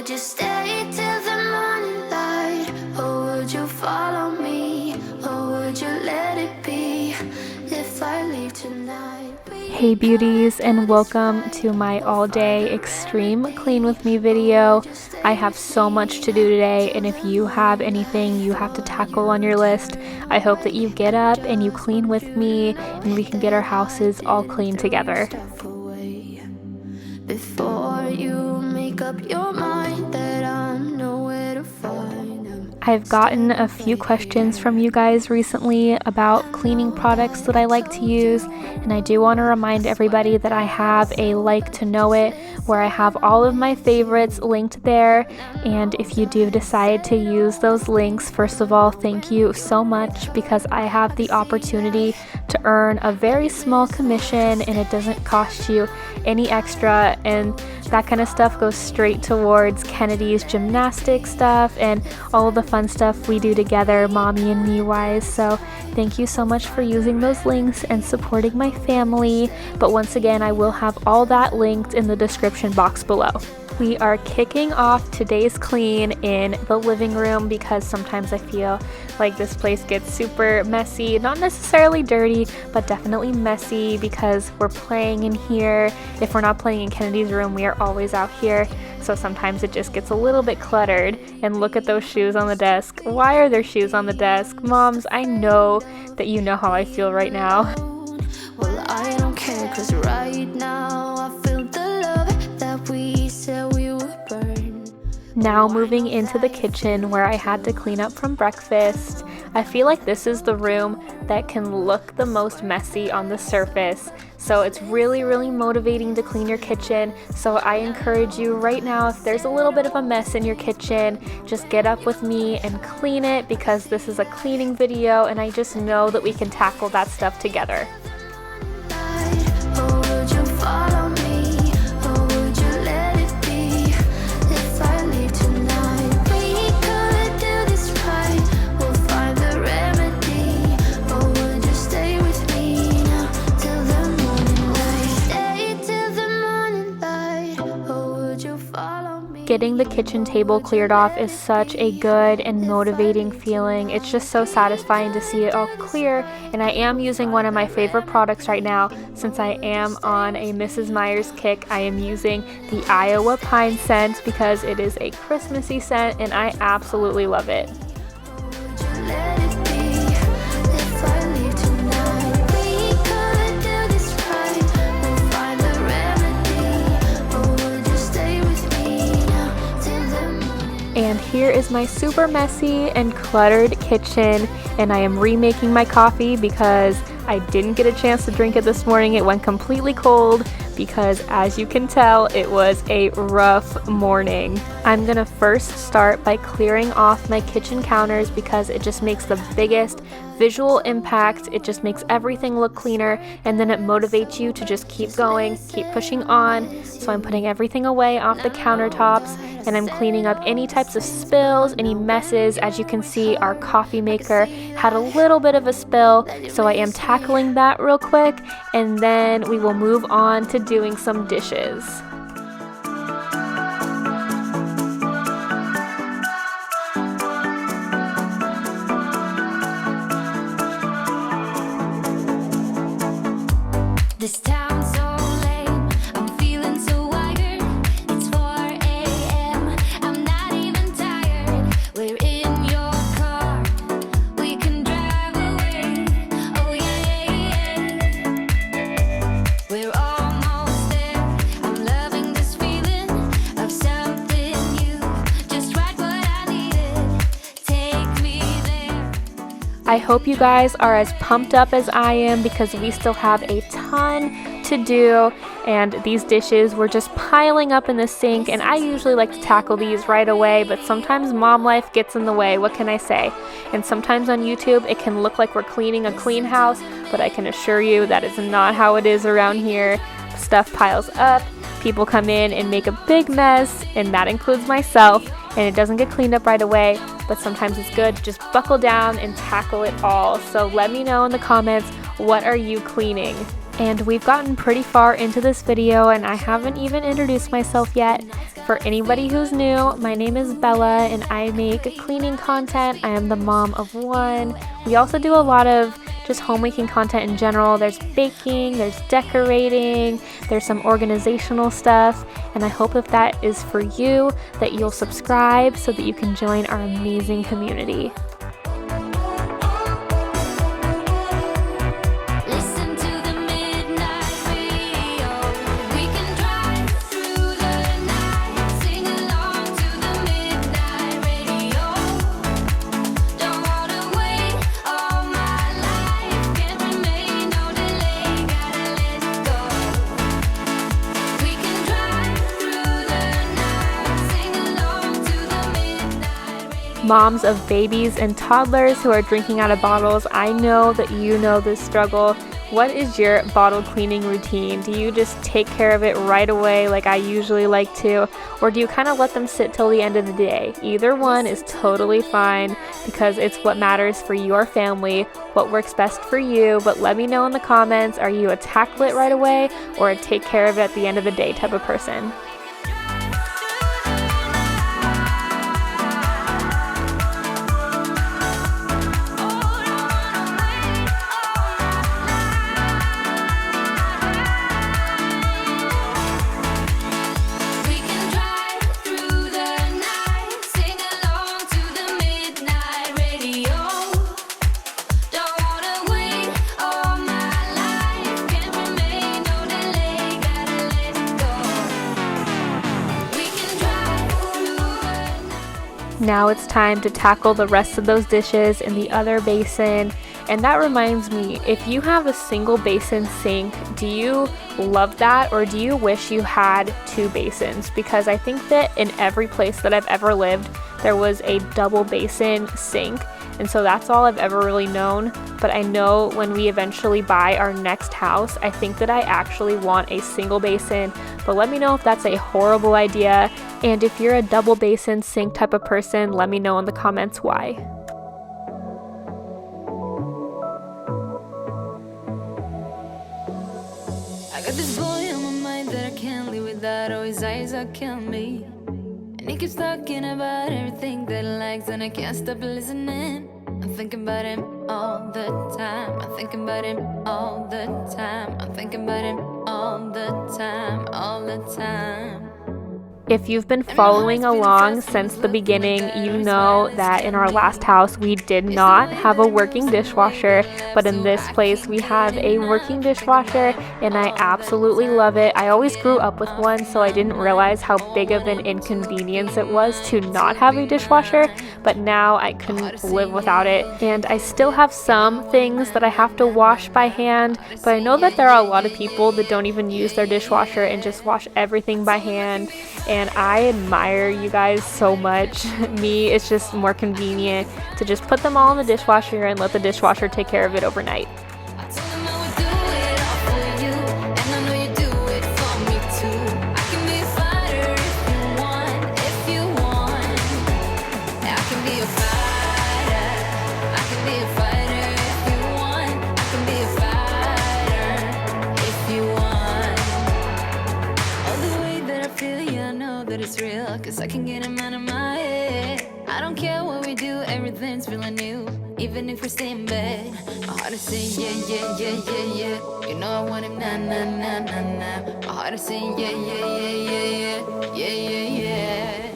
would you stay till the morning light? Or would you follow me? Or would you let it be if I leave tonight? Hey beauties, and welcome to my all-day extreme clean with me video. I have so much to do today, and if you have anything you have to tackle on your list, I hope that you get up and you clean with me and we can get our houses all clean together. Before you make up your mind that I'm nowhere to find. I've gotten a few questions from you guys recently about cleaning products that I like to use, and I do want to remind everybody that I have a like to know it where I have all of my favorites linked there. And if you do decide to use those links, first of all, thank you so much, because I have the opportunity to earn a very small commission and it doesn't cost you any extra, and that kind of stuff goes straight towards Kennedy's gymnastics stuff and all of the fun stuff we do together, mommy and me wise. So thank you so much for using those links and supporting my family. But once again, I will have all that linked in the description box below. We are kicking off today's clean in the living room because sometimes I feel like this place gets super messy, not necessarily dirty, but definitely messy because we're playing in here. If we're not playing in Kennedy's room, we are always out here. So sometimes it just gets a little bit cluttered. And look at those shoes on the desk. Why are there shoes on the desk? Moms, I know that you know how I feel right now. Well, I don't care, 'cause right now I feel the love that we said we would burn. Now moving into the kitchen where I had to clean up from breakfast. I feel like this is the room that can look the most messy on the surface. So it's really motivating to clean your kitchen. So I encourage you right now, if there's a little bit of a mess in your kitchen, just get up with me and clean it, because this is a cleaning video and I just know that we can tackle that stuff together. Or would you follow me? Or would you let it be if I leave tonight? We could do this right. We'll find the remedy. Or would you stay with me now till the morning light? Stay till the morning light. Or would you follow me? Getting the kitchen table cleared off is such a good and motivating feeling. It's just so satisfying to see it all clear, and I am using one of my favorite products right now. Since I am on a Mrs. Meyer's kick, I am using the Iowa Pine scent because it is a Christmassy scent and I absolutely love it. Would you let it be if I leave tonight? We could do this right. We'll find the remedy. Or would you stay with me now till the morning? And here is my super messy and cluttered kitchen, and I am remaking my coffee because I didn't get a chance to drink it this morning. It went completely cold because, as you can tell, it was a rough morning. I'm gonna first start by clearing off my kitchen counters because it just makes the biggest visual impact. It just makes everything look cleaner, and then it motivates you to just keep going, keep pushing on. So I'm putting everything away off the countertops, and I'm cleaning up any types of spills, any messes. As you can see, our coffee maker had a little bit of a spill, so I am tackling that real quick, and then we will move on to doing some dishes. This town's so lame. I'm feeling so wired. It's 4 a.m. I'm not even tired. We're in your car. We can drive away. Oh yeah. We're almost there. I'm loving this feeling of something new. Just right what I needed. Take me there. I hope you guys are as pumped up as I am because we still have a ton to do, and these dishes were just piling up in the sink, and I usually like to tackle these right away, but sometimes mom life gets in the way. What can I say? And sometimes on YouTube it can look like we're cleaning a clean house, but I can assure you that is not how it is around here. Stuff piles up, people come in and make a big mess, and that includes myself, and it doesn't get cleaned up right away, but sometimes it's good to just buckle down and tackle it all. So let me know in the comments, what are you cleaning? And we've gotten pretty far into this video and I haven't even introduced myself yet. For anybody who's new, my name is Bella and I make cleaning content. I am the mom of one. We also do a lot of just homemaking content in general. There's baking, there's decorating, there's some organizational stuff, and I hope if that is for you that you'll subscribe so that you can join our amazing community. Listen to the midnight radio. We can drive through the night, sing along to the midnight radio. Don't wanna wait all my life, can't remain, no delay, gotta let go. We can drive through the night, sing along to the midnight radio. Moms of babies and toddlers who are drinking out of bottles, I know that you know this struggle. What is your bottle cleaning routine? Do you just take care of it right away like I usually like to? Or do you kind of let them sit till the end of the day? Either one is totally fine because it's what matters for your family, what works best for you. But let me know in the comments, are you a tackle it right away or a take care of it at the end of the day type of person? We can drive through the night, sing along to the midnight radio. Don't wanna wait all my life, can't remain, no delay, gotta let go. We can drive through the night. Now it's time to tackle the rest of those dishes in the other basin. And that reminds me, if you have a single basin sink, do you love that or do you wish you had two basins? Because I think that in every place that I've ever lived, there was a double basin sink. And so that's all I've ever really known. But I know when we eventually buy our next house, I think that I actually want a single basin. But let me know if that's a horrible idea. And if you're a double basin sink type of person, let me know in the comments why. I got this boy on my mind that I can't live without. Oh, his eyes are killing me. And he keeps talking about everything that he likes, and I can't stop listening. I'm thinking about him all the time. I'm thinking about him all the time. I'm thinking about him all the time, all the time. If you've been following along since the beginning, you know that in our last house we did not have a working dishwasher, but in this place we have a working dishwasher and I absolutely love it. I always grew up with one, so I didn't realize how big of an inconvenience it was to not have a dishwasher, but now I couldn't live without it. And I still have some things that I have to wash by hand, but I know that there are a lot of people that don't even use their dishwasher and just wash everything by hand. And I admire you guys so much. Me, it's just more convenient to just put them all in the dishwasher and let the dishwasher take care of it overnight. I told him I would do it all for you, and I know you do it for me too. I can be a fighter if you want. I can be a fighter. I can be a fighter if you want. I can be a fighter if you want. All the way that I feel, yeah, I know that it's real, 'cause I can get him out of my head. I don't care what we do, everything's feeling new. Even if we stay in bed, my heart is saying yeah, yeah, yeah, yeah, yeah. You know I want him, nah, nah, nah, nah, nah. My heart is saying yeah, yeah, yeah, yeah, yeah, yeah, yeah, yeah.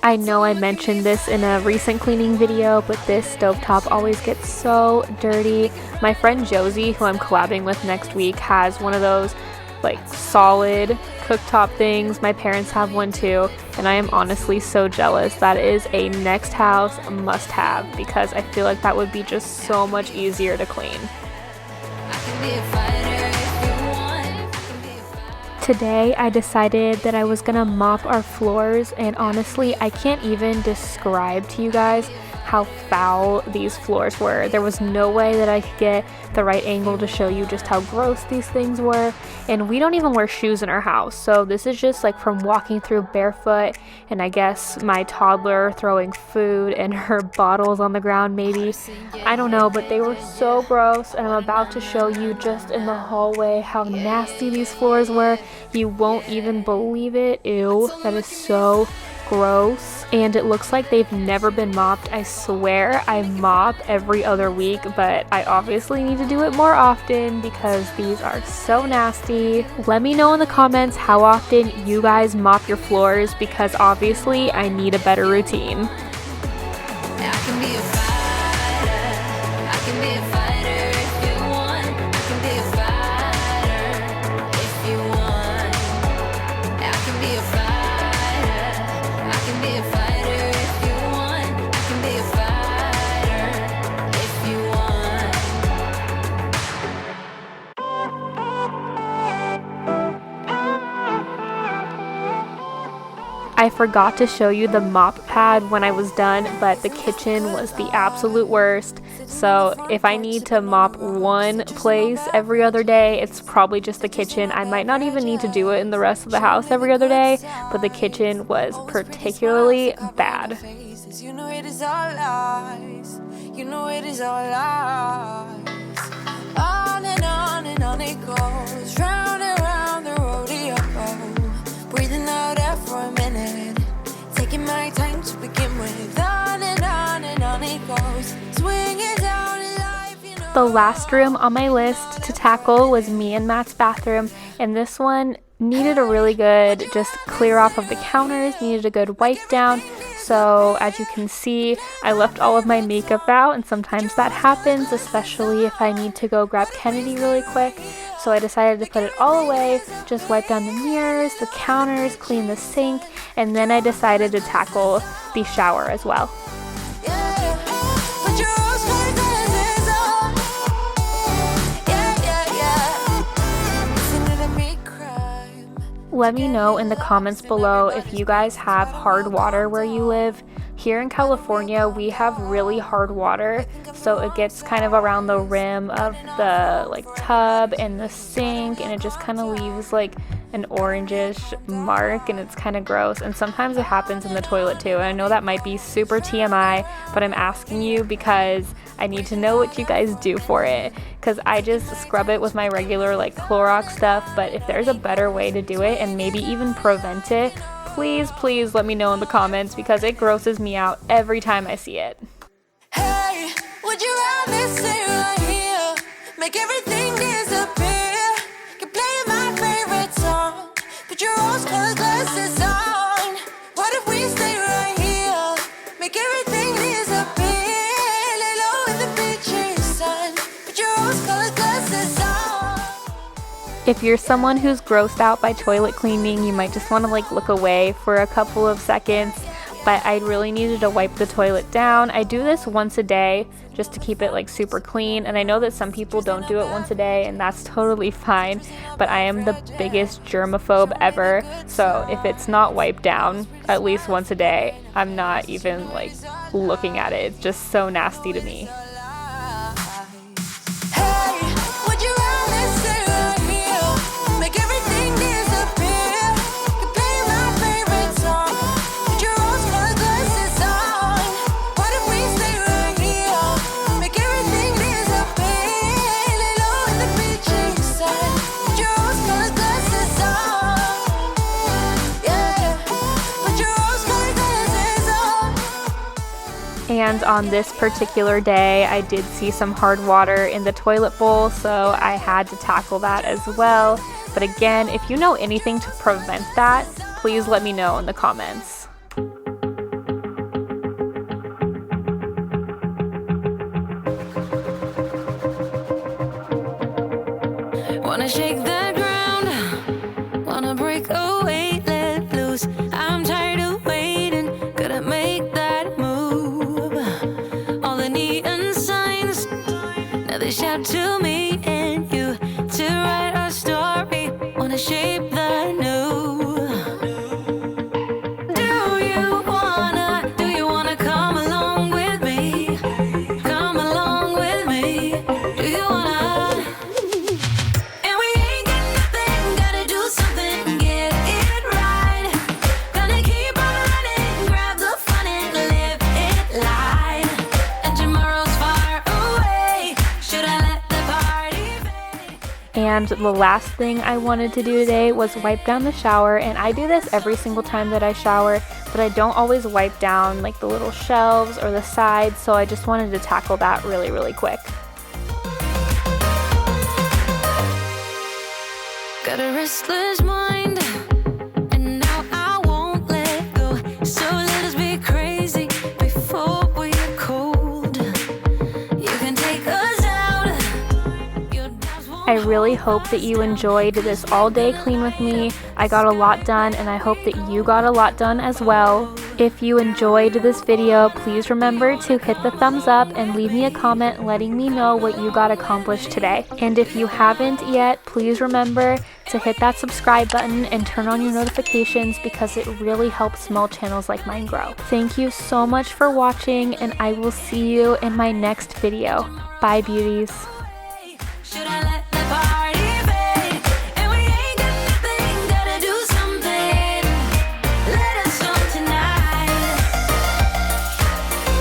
I know I mentioned this in a recent cleaning video, but this stovetop always gets so dirty. My friend Josie, who I'm collabing with next week, has one of those like solid cooktop things. My parents have one too, and I am honestly so jealous. That is a next house must have because I feel like that would be just so much easier to clean. I can be a fighter if you want. I can be a fighter. Today I decided that I was gonna mop our floors, and honestly I can't even describe to you guys how foul these floors were. There was no way that I could get the right angle to show you just how gross these things were. And we don't even wear shoes in our house, so this is just like from walking through barefoot, and I guess my toddler throwing food and her bottles on the ground maybe. I don't know, but they were so gross, and I'm about to show you just in the hallway how nasty these floors were. You won't even believe it. Ew, that is so gross. And it looks like they've never been mopped. I swear I mop every other week, but I obviously need to do it more often because these are so nasty. Let me know in the comments how often you guys mop your floors, because obviously I need a better routine. I can be a fighter. I can be a fighter if you want. I can be a fighter if you want. I can be a fighter. I can be a fighter if you want. I can be a fighter if you want. I forgot to show you the mop pad when I was done, but the kitchen was the absolute worst. So if I need to mop one place every other day, it's probably just the kitchen. I might not even need to do it in the rest of the house every other day, but the kitchen was particularly bad. You know it is all lies. You know it is all lies. On and on it goes, round and round the rodeo. Breathing out air for a minute, taking my time to begin with. On and on it goes, swinging down in life, you know. The last room on my list to tackle was me and Matt's bathroom, and this one needed a really good just clear off of the counters, needed a good wipe down. So as you can see, I left all of my makeup out, and sometimes that happens, especially if I need to go grab Kennedy really quick. So I decided to put it all away, just wipe down the mirrors, the counters, clean the sink, and then I decided to tackle the shower as well. Yeah, put your rose-colored glasses on. Yeah. Listening to me cry. Let me know in the comments below if you guys have hard water where you live. Here in California, we have really hard water, so it gets kind of around the rim of the tub and the sink, and it just kind of leaves like an orangish mark, and it's kind of gross. And sometimes it happens in the toilet too. And I know that might be super TMI, but I'm asking you because I need to know what you guys do for it, because I just scrub it with my regular Clorox stuff. But if there's a better way to do it and maybe even prevent it, please let me know in the comments, because it grosses me out every time I see it. Hey, would you rather stay right here? Make everything disappear. Keep playing my favorite song. Put your rose-colored glasses on. What if we stay right here? Make everything disappear. Lay low in the beaches, sun. Put your rose-colored glasses on. If you're someone who's grossed out by toilet cleaning, you might just want to look away for a couple of seconds, but I really needed to wipe the toilet down. I do this once a day just to keep it super clean, and I know that some people don't do it once a day, and that's totally fine, but I am the biggest germaphobe ever, so if it's not wiped down at least once a day, I'm not even looking at it. It's just so nasty to me. Hey, would you rather stay right here? Make everything disappear. Keep playing my favorite song. Put your rose-colored glasses on. What if we stay right here? Make everything disappear. Lay low in the beaches, sun. Put your rose-colored glasses on. Yeah, put your rose-colored glasses on. And on this particular day, I did see some hard water in the toilet bowl, so I had to tackle that as well. But again, if you know anything to prevent that, please let me know in the comments. Wanna shake the ground, wanna break away, let loose. I'm tired of waiting, gotta make that move. All the neon signs, now they shout to me and you to write our story. Wanna shape the new. Do you wanna come along with me? And the last thing I wanted to do today was wipe down the shower, and I do this every single time that I shower, but I don't always wipe down like the little shelves or the sides, so I just wanted to tackle that really quick. Got a restless mind, and now I won't let go. So let us be crazy before we are cold. You can take us out. Your doubts won't I really hope that you enjoyed this all day clean with me. I got a lot done, and I hope that you got a lot done as well. If you enjoyed this video, please remember to hit the thumbs up and leave me a comment letting me know what you got accomplished today. And if you haven't yet, please remember to hit that subscribe button and turn on your notifications because it really helps small channels like mine grow. Thank you so much for watching, and I will see you in my next video. Bye, beauties.